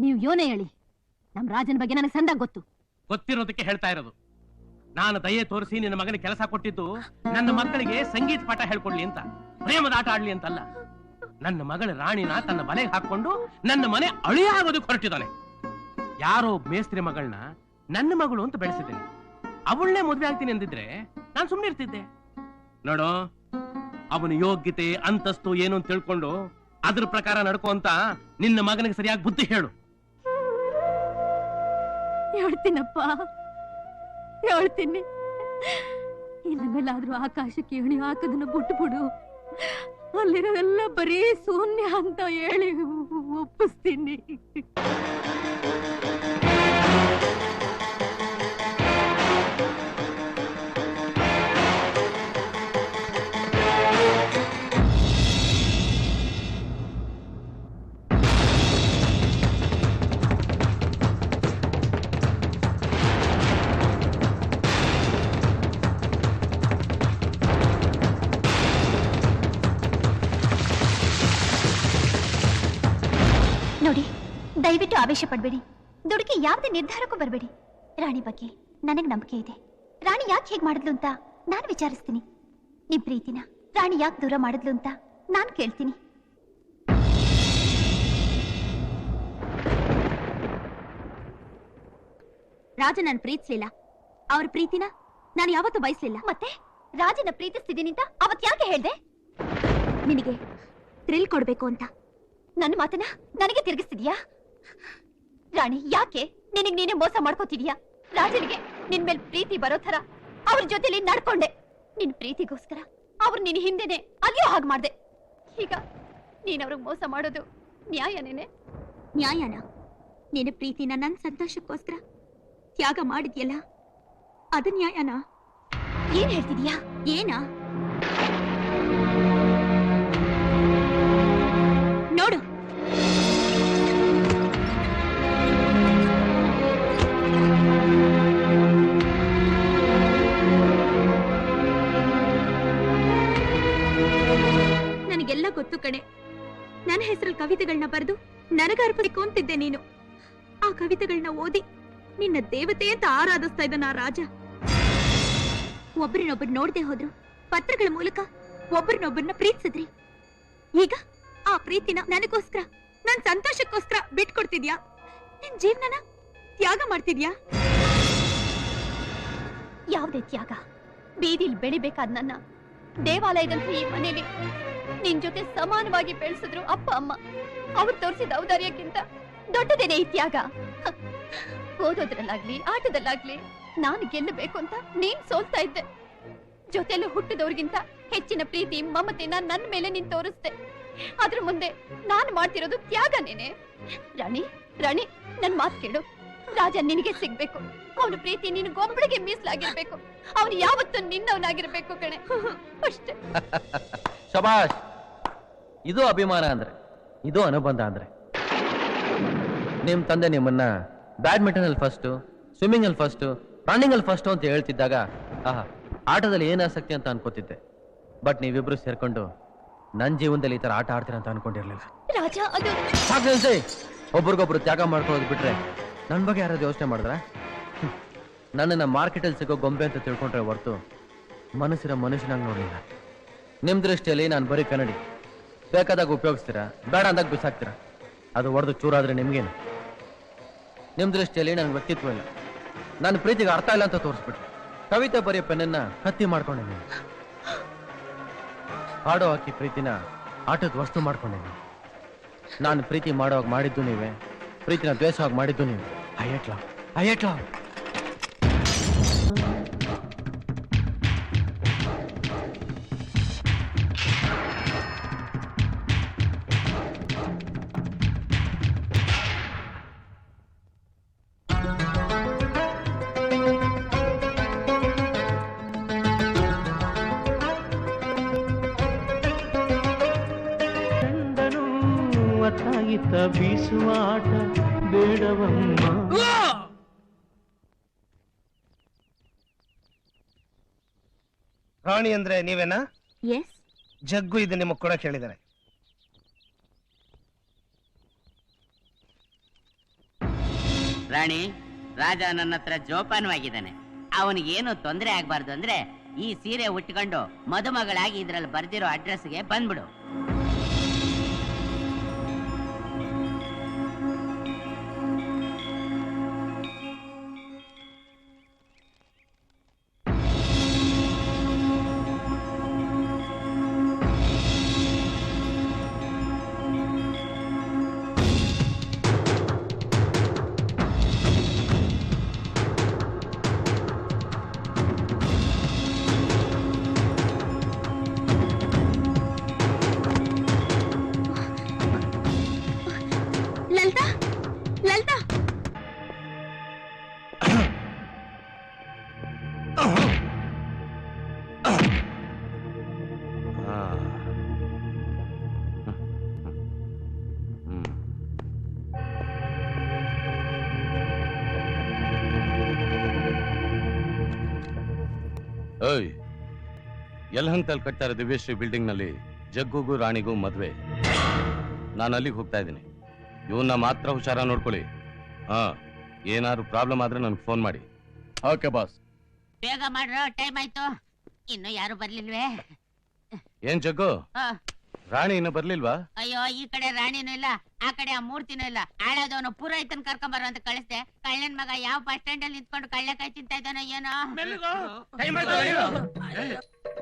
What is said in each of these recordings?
ನೀವು ಯೋನೇ ಹೇಳಿ, ನಮ್ ರಾಜನ ಬಗ್ಗೆ ನನಗೆ ಸಂದಾಗ ಗೊತ್ತು. ಗೊತ್ತಿರೋದಕ್ಕೆ ಹೇಳ್ತಾ ಇರೋದು. ನಾನು ದಯೆ ತೋರಿಸಿ ನಿನ್ನ ಮಗನಿಗೆ ಕೆಲಸ ಕೊಟ್ಟಿದ್ದು ನನ್ನ ಮಕ್ಕಳಿಗೆ ಸಂಗೀತ ಪಾಠ ಹೇಳ್ಕೊಡ್ಲಿ ಅಂತ, ಪ್ರೇಮದ ಆಟ ಆಡ್ಲಿ ಅಂತಲ್ಲ. ನನ್ನ ಮಗಳ ರಾಣಿನ ತನ್ನ ಬಲೆಗೆ ಹಾಕೊಂಡು ನನ್ನ ಮನೆ ಅಳಿಯ ಆಗೋದಕ್ಕೆ ಹೊರಟಿದ್ದಾನೆ. ಯಾರೋ ಮೇಸ್ತ್ರಿ ಮಗಳನ್ನ ನನ್ನ ಮಗಳು ಅಂತ ಬೆಳೆಸಿದ್ದೀನಿ. ಅವಳನ್ನೇ ಮದುವೆ ಆಗ್ತೀನಿ ಅಂದಿದ್ರೆ ನಾನು ಸುಮ್ಮನೆ ಇರ್ತಿದ್ದೆ. ನೋಡು, ಅವನ ಯೋಗ್ಯತೆ ಅಂತಸ್ತು ಏನು ಅಂತ ತಿಳ್ಕೊಂಡು ಅದ್ರ ಪ್ರಕಾರ ನಡ್ಕೋ ಅಂತ ನಿನ್ನ ಮಗನಿಗೆ ಸರಿಯಾಗಿ ಬುದ್ಧಿ ಹೇಳು. ಹೇಳ್ತೀನಪ್ಪ, ಹೇಳ್ತೀನಿ. ಇನ್ನು ಮೇಲಾದ್ರೂ ಆಕಾಶಕ್ಕೆ ಎಣಿ ಹಾಕದನ್ನ ಬಿಟ್ಬಿಡು. ಅಲ್ಲಿರೋವೆಲ್ಲ ಬರೀ ಶೂನ್ಯ ಅಂತ ಹೇಳಿ ಒಪ್ಪಿಸ್ತೀನಿ. ನೋಡಿ, ದಯವಿಟ್ಟು ಆವೇಶ ಪಡಬೇಡಿ. ದುಡುಕಿ ಯಾವುದೇ ನಿರ್ಧಾರಕ್ಕೂ ಬರಬೇಡಿ. ರಾಣಿ ಬಗ್ಗೆ ನನಗೆ ನಂಬಿಕೆ ಇದೆ. ರಾಣಿ ಯಾಕೆ ಹೇಗೆ ಮಾಡಿದ್ಲು ಅಂತ ನಾನು ವಿಚಾರಿಸ್ತೀನಿ. ನಿಮ್ ಪ್ರೀತಿನ ರಾಣಿ ಯಾಕೆ ದೂರ ಮಾಡಿದ್ಲು ಅಂತ ನಾನು ಕೇಳ್ತೀನಿ. ರಾಜ ನಾನು ಪ್ರೀತಿಸಲಿಲ್ಲ, ಅವ್ರ ಪ್ರೀತಿನ ನಾನು ಯಾವತ್ತೂ ಬಯಸಲಿಲ್ಲ. ಮತ್ತೆ ರಾಜನ ಪ್ರೀತಿಸ್ತಿದ್ದೀನಿ ಅಂತ ಅವತ್ ಯಾಕೆ ಹೇಳ್ದೆ? ನಿನಗೆ ಥ್ರಿಲ್ ಕೊಡ್ಬೇಕು ಅಂತ. ನನ್ನ ಮಾತನ್ನ ನನಗೆ ತಿರುಗಿಸ್ತಿದ್ಯಾ? ರಾಣಿ, ಯಾಕೆ ನಿನಗೆ ನೀನೇ ಮೋಸ ಮಾಡ್ಕೋತಿದ್ಯಾ? ರಾಜನಿಗೆ ನಿನ್ ಮೇಲೆ ಪ್ರೀತಿ ಬರೋ ತರ ಅವ್ರ ಜೊತೆಲಿ ನಡ್ಕೊಂಡೆ. ನಿನ್ ಪ್ರೀತಿಗೋಸ್ಕರ ಅವ್ರು ನಿನ್ ಹಿಂದೆನೆ ಅಲ್ಲಿಯೂ ಹಾಗೆ ಮಾಡ್ದೆ. ಈಗ ನೀನ್ ಅವ್ರಿಗೆ ಮೋಸ ಮಾಡೋದು ನ್ಯಾಯನೇನೆ? ನ್ಯಾಯನ? ನಿನ್ನ ಪ್ರೀತಿನ ನನ್ನ ಸಂತೋಷಕ್ಕೋಸ್ಕರ ತ್ಯಾಗ ಮಾಡಿದ್ಯಲ್ಲ, ಅದು ನ್ಯಾಯನಾ? ಏನ್ ಹೇಳ್ತಿದ್ಯಾ? ಏನಾ? ನೋಡು, ನನಗೆಲ್ಲ ಗೊತ್ತು ಕಣೆ. ನನ್ನ ಹೆಸರಲ್ಲಿ ಕವಿತೆಗಳನ್ನ ಬರೆದು ನನಗ ಅರ್ಪಿಸಬೇಕು ಅಂತಿದ್ದೆ ನೀನು. ಆ ಕವಿತೆಗಳನ್ನ ಓದಿ ನಿನ್ನ ದೇವತೆ ಅಂತ ಆರಾಧಿಸ್ತಾ ಇದ್ದ ನಾ ರಾಜ. ಒಬ್ರನ್ನೊಬ್ರು ನೋಡದೆ ಹೋದ್ರು, ಪತ್ರಗಳ ಮೂಲಕ ಒಬ್ರನ್ನೊಬ್ಬರನ್ನ ಪ್ರೀತಿಸಿದ್ರಿ. ಈಗ ಆ ಪ್ರೀತಿನ ನನಗೋಸ್ಕರ, ನನ್ ಸಂತೋಷಕ್ಕೋಸ್ಕರ ಬಿಟ್ಕೊಡ್ತಿದ್ಯಾ? ನಿನ್ ಜೀವನನ ತ್ಯಾಗ ಮಾಡ್ತಿದ್ಯಾ? ಯಾವ್ದೇ ತ್ಯಾಗ? ಬೀದಿಲ್ ಬೆಳಿಬೇಕಾದ ನನ್ನ ದೇವಾಲಯದಂತ ಈ ಮನೇಲಿ ನಿನ್ ಜೊತೆ ಸಮಾನವಾಗಿ ಬೆಳೆಸಿದ್ರು ಅಪ್ಪ ಅಮ್ಮ. ಅವ್ರು ತೋರಿಸಿದ ಔದಾರ್ಯಕ್ಕಿಂತ ದೊಡ್ಡದೇನೆ ಈ ತ್ಯಾಗ. ಓದೋದ್ರಲ್ಲಾಗ್ಲಿ ಆಟದಲ್ಲಾಗ್ಲಿ ನಾನು ಗೆಲ್ಲಬೇಕು ಅಂತ ನೀನ್ ಸೋಲ್ತಾ ಇದ್ದೆ. ಜೊತೆಲು ಹುಟ್ಟಿದವ್ರಿಗಿಂತ ಹೆಚ್ಚಿನ ಪ್ರೀತಿ ಮಮತೆನ ನನ್ನ ಮೇಲೆ ನೀನ್ ತೋರಿಸ್ದೆ. ಅದ್ರ ಮುಂದೆ ನಾನು ಮಾಡ್ತಿರೋದು ತ್ಯಾಗನೇನೆ. ರಾಣಿ, ರಾಣಿ, ನನ್ ಮಾತು ಕೇಳು. ರಾಜ ನಿನಗೆ ಸಿಗ್ಬೇಕು. ಅವನ ಪ್ರೀತಿ ನಿನಗೊಬ್ಬಳಿಗೆ ಮೀಸಲಾಗಿರ್ಬೇಕು. ಅವನು ಯಾವತ್ತೂ ನಿನ್ನವನಾಗಿರ್ಬೇಕು ಕಣೆ, ಅಷ್ಟೇ. ಶಬಾಷ್. ಇದು ಅಭಿಮಾನ ಅಂದ್ರೆ, ಇದು ಅನುಬಂಧ ಅಂದ್ರೆ. ನಿಮ್ ತಂದೆ ನಿಮ್ಮನ್ನ ಬ್ಯಾಡ್ಮಿಂಟನ್ ಅಲ್ಲಿ ಫಸ್ಟ್, ಸ್ವಿಮ್ಮಿಂಗ್ ಅಲ್ಲಿ ಫಸ್ಟ್, ರನ್ನಿಂಗ್ ಅಲ್ಲಿ ಫಸ್ಟ್ ಅಂತ ಹೇಳ್ತಿದ್ದಾಗ ಆಹಾ, ಆಟದಲ್ಲಿ ಏನ್ ಆಸಕ್ತಿ ಅಂತ ಅನ್ಕೋತಿದ್ದೆ. ಬಟ್ ನೀವಿಬ್ರು ಸೇರ್ಕೊಂಡು ನನ್ ಜೀವನದಲ್ಲಿ ಈ ತರ ಆಟ ಆಡ್ತೀರ ಅಂತ ಅನ್ಕೊಂಡಿರ್ಲಿಲ್ಲ. ರಾಜ, ಅದು ಒಬ್ರಿಗೊಬ್ರು ತ್ಯಾಗ ಮಾಡ್ಕೊಳ್ಳೋದು ಬಿಟ್ರೆ ನನ್ ಬಗ್ಗೆ ಯಾರಾದ್ರು ಯೋಚನೆ ಮಾಡಿದ್ರ? ನನ್ನನ್ನ ಮಾರ್ಕೆಟಲ್ಲಿ ಸಿಗೋ ಗೊಂಬೆ ಅಂತ ತಿಳ್ಕೊಂಡ್ರೆ ಹೊರ್ತು ಮನಸ್ಸಿರೋ ಮನುಷ್ಯನಾಗಿ ನೋಡ್ಲಿಲ್ಲ. ನಿಮ್ ದೃಷ್ಟಿಯಲ್ಲಿ ನಾನು ಬರೀ ಕನ್ನಡಿ. ಬೇಕಾದಾಗ ಉಪಯೋಗಿಸ್ತೀರಾ, ಬೇಡ ಅಂದಾಗ ಬಿಸಾಕ್ತೀರಾ. ಅದು ಹೊಡೆದು ಚೂರಾದ್ರೆ ನಿಮ್ಗೇನು? ನಿಮ್ ದೃಷ್ಟಿಯಲ್ಲಿ ನನ್ ವ್ಯಕ್ತಿತ್ವ ಇಲ್ಲ, ನನ್ನ ಪ್ರೀತಿಗೆ ಅರ್ಥ ಇಲ್ಲ ಅಂತ ತೋರಿಸ್ಬಿಟ್ರೆ. ಕವಿತೆ ಬರೆಯೋ ಪೆನ್ನನ್ನ ಹತ್ತಿ ಮಾಡ್ಕೊಂಡೆ ನೀವು. ಹಾಡೋ ಹಾಕಿ ಪ್ರೀತಿನ ಆಟದ ವಸ್ತು ಮಾಡ್ಕೊಂಡೆ ನೀವು. ನಾನು ಪ್ರೀತಿ ಮಾಡೋವಾಗ ಮಾಡಿದ್ದು ನೀವೇ, ಪ್ರೀತಿನ ದ್ವೇಷವಾಗಿ ಮಾಡಿದ್ದು ನೀವೇ. ಐಯಟ್ಲ ಬೀಸುವ ಆಟ ಬೇಡವಮ್ಮ. ರಾಣಿ ಅಂದ್ರೆ ನೀವೇನಾ? ಎಸ್. ಜಗ್ಗು ಇದು ನಿಮಗೆ ಕೊಡಕ್ಕೆ ಹೇಳಿದ್ದಾರೆ. ರಾಣಿ, ರಾಜ ನನ್ನ ಹತ್ರ ಜೋಪಾನವಾಗಿದ್ದಾನೆ. ಅವನಿಗೇನು ತೊಂದರೆ ಆಗ್ಬಾರ್ದು ಅಂದ್ರೆ ಈ ಸೀರೆ ಉಟ್ಕೊಂಡು ಮದುಮಗಳಾಗಿ ಇದ್ರಲ್ಲಿ ಬರ್ದಿರೋ ಅಡ್ರೆಸ್ಗೆ ಬಂದ್ಬಿಡು. ಲಲಿತಾ, ಲಲಿತಾ, ಓಯ್, ಯಲಹಂಕದಲ್ಲಿ ಕಟ್ತಾ ಇರೋ ದಿವ್ಯಶ್ರೀ ಬಿಲ್ಡಿಂಗ್ ನಲ್ಲಿ ಜಗ್ಗುಗೂ ರಾಣಿಗೂ ಮದ್ವೆ. ನಾನು ಅಲ್ಲಿಗೆ ಹೋಗ್ತಾ ಇದ್ದೀನಿ. ಇವನ್ನ ಮಾತ್ರ ಹುಷಾರ ನೋಡ್ಕೊಳ್ಳಿ. ಹಾ, ಏನಾದ್ರು ಪ್ರಾಬ್ಲಮ್ ಆದ್ರೆ ನನ್ಗೆ ಫೋನ್ ಮಾಡಿ. Okay boss. ಬೇಗ ಮಾಡ್ರೋ, ಟೈಮ್ ಆಯ್ತು. ಇನ್ನು ಯಾರು ಬರ್ಲಿಲ್ವೇ? ಏನ್ ಜಗ್ಗು, ಆ, ರಾಣಿ ಇನ್ನು ಬರ್ಲಿಲ್ವಾ? ಅಯ್ಯೋ, ಈ ಕಡೆ ರಾಣಿನೂ ಇಲ್ಲ, ಆ ಕಡೆ ಆ ಮೂರ್ತಿನೂ ಇಲ್ಲ. ಆಳೋದವನು ಪುರೋಹಿತನ್ ಕರ್ಕೊಂಬರೋ ಅಂತ ಕಳಿಸ್ದೆ. ಕಳ್ಳನ್ ಮಗ ಯಾವ ಬಸ್ ಸ್ಟ್ಯಾಂಡ್ ಅಲ್ಲಿ ನಿಂತ್ಕೊಂಡು ಕಳ್ಳೆಕಾಯಿ ತಿಂತಾ ಇದ್ದಾನೋ ಏನೋ.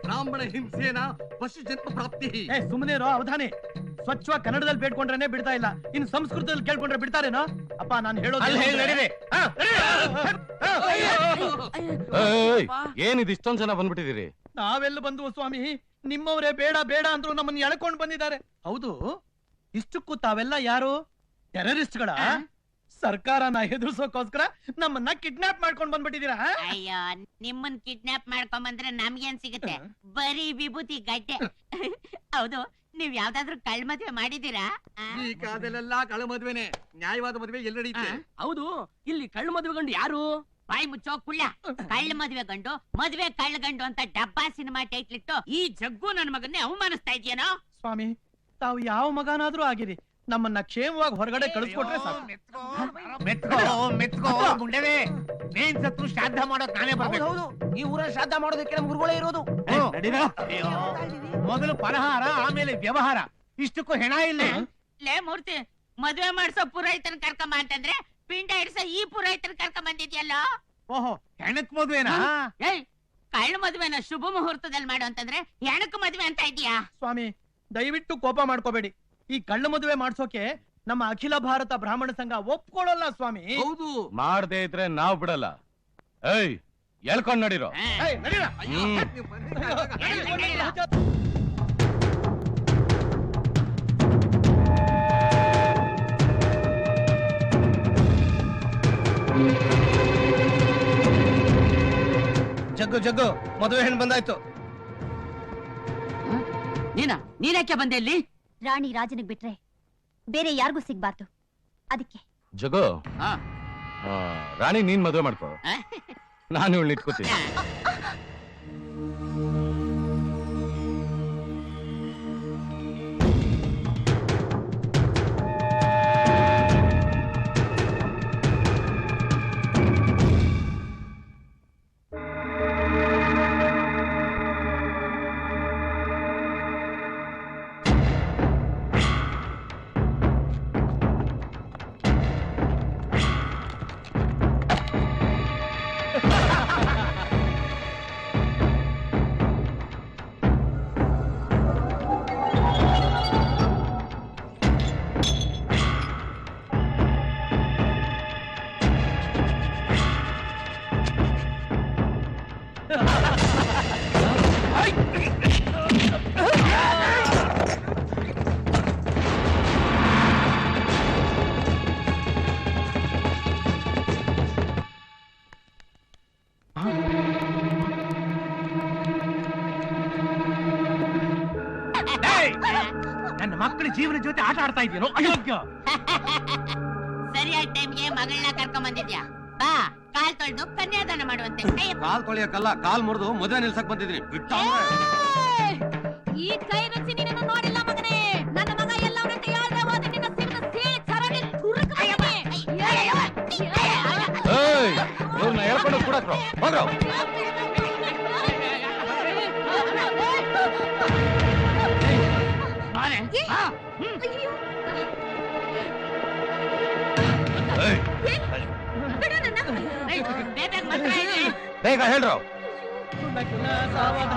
ಬ್ರಾಹ್ಮಣ ಹಿಂಸೆನ ಪಶು ಜನ್ಮ ಪ್ರಾಪ್ತಿ. ಸುಮ್ಮನೆ ಅವಧಾನಿ. ಸ್ವಚ್ಛವಾಗಿ ಕನ್ನಡದಲ್ಲಿ ಬೇಡ್ಕೊಂಡ್ರೇನೆ ಬಿಡ್ತಾ ಇಲ್ಲ, ಇನ್ನು ಸಂಸ್ಕೃತದಲ್ಲಿ ಕೇಳ್ಕೊಂಡ್ರೆ ಬಿಡ್ತಾರೇನೋ? ಅಪ್ಪ ನಾನು ಹೇಳೋದು ಏನಿದು ಇಷ್ಟೊಂದ್ ಜನ ಬಂದ್ಬಿಟ್ಟಿದ್ದೀರಿ? ನಾವೆಲ್ಲ ಬಂದು ಸ್ವಾಮಿ, ನಿಮ್ಮವರೇ ಬೇಡ ಬೇಡ ಅಂದ್ರು ನಮ್ಮನ್ನ ಎಳ್ಕೊಂಡ್ ಬಂದಿದ್ದಾರೆ. ಹೌದು, ಇಷ್ಟಕ್ಕೂ ತಾವೆಲ್ಲ ಯಾರು? ಟೆರರಿಸ್ಟ್ಗಳ? ಸರ್ಕಾರನ ಹೆದರ್ಸೋಕೋಸ್ಕರ ನಮ್ಮನ್ನ ಕಿಡ್ನಾಪ್ ಮಾಡ್ಕೊಂಡ್ ಬಂದ್ಬಿಟ್ಟಿದ್ದೀರಾ? ಅಯ್ಯೋ, ನಿಮ್ಮನ್ ಕಿಡ್ನಾಪ್ ಮಾಡ್ಕೊಂಬಂದ್ರೆ ನಮ್ಗೇನ್ ಸಿಗುತ್ತೆ? ಬರೀ ವಿಭೂತಿ ಗಡ್ಡೆ. ಹೌದು, ನೀವ್ ಯಾವ್ದಾದ್ರು ಕಳ್ ಮದ್ವೆ ಮಾಡಿದೀರಾ? ಈ ಕಾಲದಲ್ಲೆಲ್ಲ ಕಳ ಮದ್ವೆನೆ. ನ್ಯಾಯವಾದ ಮದ್ವೆ ಎಲ್ಲ ನಡೀತೆ. ಹೌದು, ಇಲ್ಲಿ ಕಳ್ಳ ಮದುವೆಗಂಡು ಯಾರು? ಬಾಯಿ ಮುಚ್ಚೋ ಕುಳ್ಳ. ಕಳ್ಳ ಮದ್ವೆ ಗಂಡು, ಮದ್ವೆ ಕಳ್ಳ ಗಂಡು ಅಂತ ಡಬ್ಬಾ ಸಿನಿಮಾ ಟೈಟ್ಲ್ ಇಟ್ಟು ಈ ಜಗ್ಗು ನನ್ ಮಗನ್ನೇ ಅವಮಾನಿಸ್ತಾ ಇದೆಯೇನೋ? ಸ್ವಾಮಿ, ತಾವು ಯಾವ ಮಗನಾದ್ರೂ ಆಗಿರಿ, ನಮ್ಮನ್ನ ಕ್ಷೇಮವಾಗಿ ಹೊರಗಡೆ ಕಳಿಸ್ಕೊಟ್ರೆ ಸಾಕು. ಮೆತ್ಕೋ ಮುಂಡೆವೆ. ನೀನ್ ಸತ್ರು ಶ್ರಾದ್ದ ಮಾಡೋಕ್ ನಾನೇ ಬರ್ಬೇಕು. ಈ ಊರ ಶ್ರಾದ್ದ ಮಾಡೋದಕ್ಕೆ ನಮ್ ಗುರುಗಳೇ ಇರೋದು. ಮೊದಲು ಪಲಹಾರ, ಆಮೇಲೆ ವ್ಯವಹಾರ. ಇಷ್ಟಕ್ಕೂ ಹೆಣ ಇಲ್ಲ. ಲೇ ಮೂರ್ತಿ, ಮದ್ವೆ ಮಾಡ್ಸೋ ಪುರೋಹಿತನ್ ಕರ್ಕೊಂಬ ಅಂತಂದ್ರೆ ಪಿಂಡ ಇಡ್ಸೋ ಈ ಪುರೋಹಿತನ್ ಕರ್ಕೊಂಡ್ ಬಂದಿದ್ಯಲ್ಲ. ಓಹೋ, ಹೆಣಕ್ ಮದ್ವೆನಾ? ಏಯ್, ಕಳ್ಳ ಮದ್ವೆನ ಶುಭ ಮುಹೂರ್ತದಲ್ಲಿ ಮಾಡು ಅಂತಂದ್ರೆ ಹೆಣಕ್ ಮದ್ವೆ ಅಂತ ಇದೀಯಾ? ಸ್ವಾಮಿ, ದಯವಿಟ್ಟು ಕೋಪ ಮಾಡ್ಕೋಬೇಡಿ. ಈ ಕಳ್ಳ ಮದುವೆ ಮಾಡ್ಸೋಕೆ ನಮ್ಮ ಅಖಿಲ ಭಾರತ ಬ್ರಾಹ್ಮಣ ಸಂಘ ಒಪ್ಕೊಳ್ಳಲ್ಲ ಸ್ವಾಮಿ. ಹೌದು. ಮಾಡದೇ ಇದ್ರೆ ನಾವ್ ಬಿಡಲ್ಲ. ಏಯ್, ಎಳ್ಕೊಂಡ್ ನಡೀರೋ. ಜಗ್ಗು ಜಗ್ಗು, ಮದುವೆ ಹೆಣ್ಣು ಬಂದಾಯ್ತು. ನೀನ್ಯಾಕೆ ಬಂದೆ ಇಲ್ಲಿ? ರಾಣಿ ರಾಜನಿಗೆ ಬಿಟ್ರೆ ಬೇರೆ ಯಾರಿಗೂ ಸಿಗ್ಬಾರ್ದು, ಅದಕ್ಕೆ. ಜಗೋ, ಹಾ. ರಾಣಿ ನೀನ್ ಮದುವೆ ಮಾಡ್ಕೋ, ನಾನು ಇವಳು ಇಟ್ಕೋತೀನಿ. ನನ್ನ ಮಕ್ಕಳ ಜೀವನ ಜೊತೆ ಆಟ ಆಡ್ತಾ ಇದೀನೋ ಅಯೋಗ್ಯ. ಸರಿಯಾದ ಟೈಮ್ಗೆ ಮಗಳನ್ನ ಕರ್ಕೊಂಡ್ ಬಂದಿದ್ಯಾ? ಬಾ, ಕಾಲ್ ತೊಳೆದು ಕನ್ಯಾದಾನ ಮಾಡುವಂತೆ. ಕಾಲ್ ತೊಳೆಯಕ್ಕಲ್ಲ, ಕಾಲ್ ಮುರಿದು ಮದುವೆ ನಿಲ್ಸಕ್ ಬಂದಿದ್ರಿ. ಈ ಕೈ ರುಚಿ ನಿನ್ನನ್ನು ನೋಡಿಲ್ಲ ಮಗನೇ. ನನ್ನ ಮಗ ಎಲ್ಲವನ್ನಂತೆ ಯಾವ್ದೇ ಹೋದ ನಿನ್ನ ಸಿರಿದ ಸೀಳಿ ಚರಂಡಿ ತುರುಕು ಕರ್ಕೊಂಡು ಕೂಡಕ್ರು ಹೋಗ್ರು ಏಯ್, ಬೇಗ ಹೇಳ್ರು ಸಾವಧಾನ